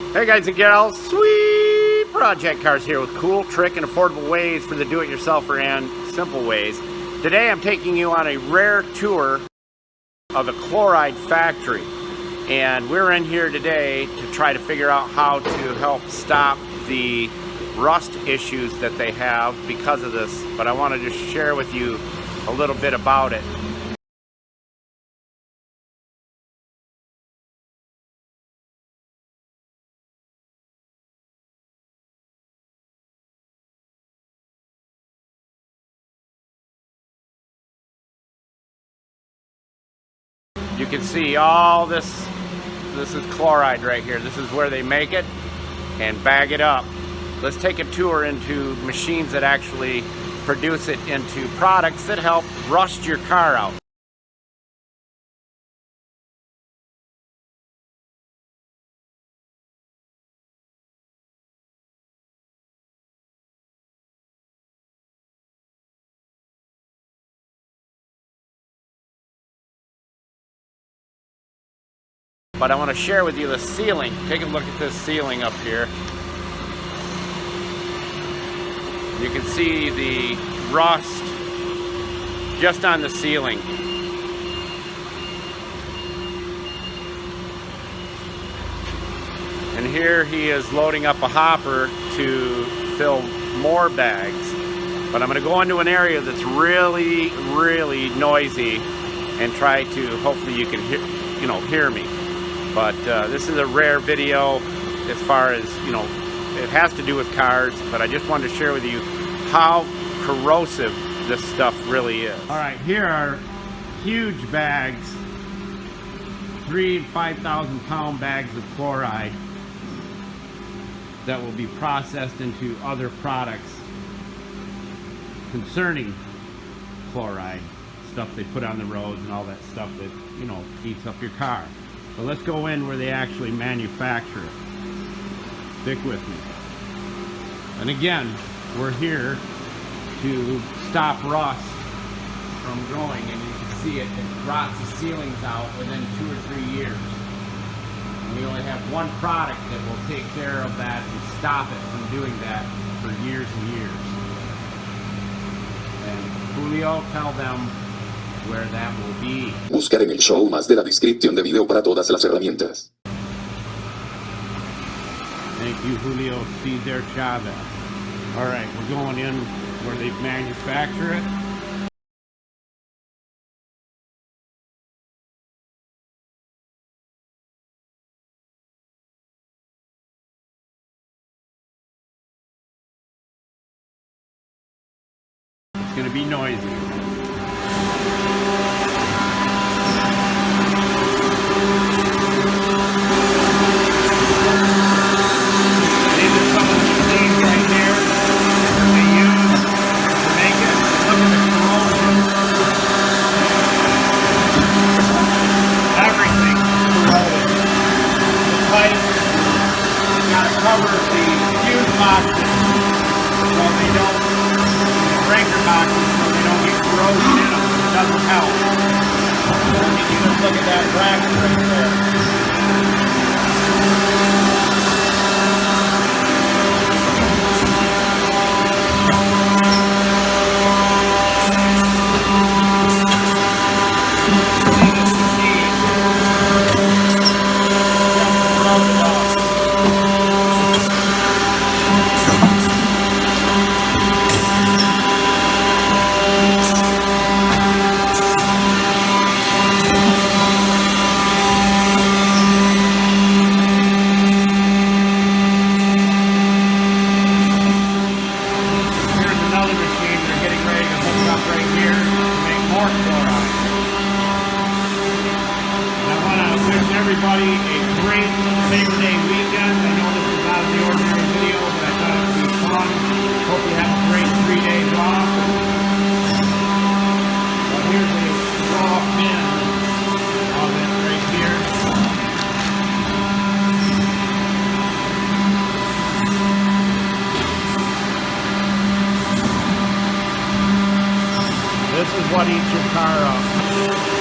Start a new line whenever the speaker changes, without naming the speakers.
Hey guys and gals, sweet project cars here with cool, trick, and affordable ways for the do-it-yourselfer and simple ways. Today I'm taking you on a rare tour of a Chloride factory, and we're in here today to try to figure out how to help stop the rust issues that they have because of this, but I want to just share with you a little bit about it. You can see all this is Chloride right here. This is where they make it and bag it up. Let's take a tour into machines that actually produce it into products that help rust your car out. But I want to share with you the ceiling. Take a look at this ceiling up here. You can see the rust just on the ceiling. And here he is loading up a hopper to fill more bags. But I'm going to go into an area that's really, really noisy and try to, hopefully you can hear me. But this is a rare video as far as, it has to do with cars, but I just wanted to share with you how corrosive this stuff really is. All right, here are huge bags, 3,000 and 5,000 pound bags of Chloride that will be processed into other products concerning Chloride, stuff they put on the roads and all that stuff that, eats up your car. So let's go in where they actually manufacture it. Stick with me. And again, we're here to stop rust from growing, and you can see it rots the ceilings out within 2 or 3 years. And we only have one product that will take care of that and stop it from doing that for years and years. And Julio, tell them where that will be.
Buscar en el show más de la descripción de video para todas las herramientas.
Thank you, Julio Cesar Chavez. All right, we're going in where they manufacture it. It's going to be noisy. Cover the fuse boxes so they don't, breaker boxes, so they don't get corrosion in them. It doesn't help. You can just look at that bracket right there. Everybody a great Labor Day weekend. I know this is not the ordinary video, but I thought it would be fun. Hope you have a great 3 days off. Well, here's a raw bin of it right here. This is what eats your car up.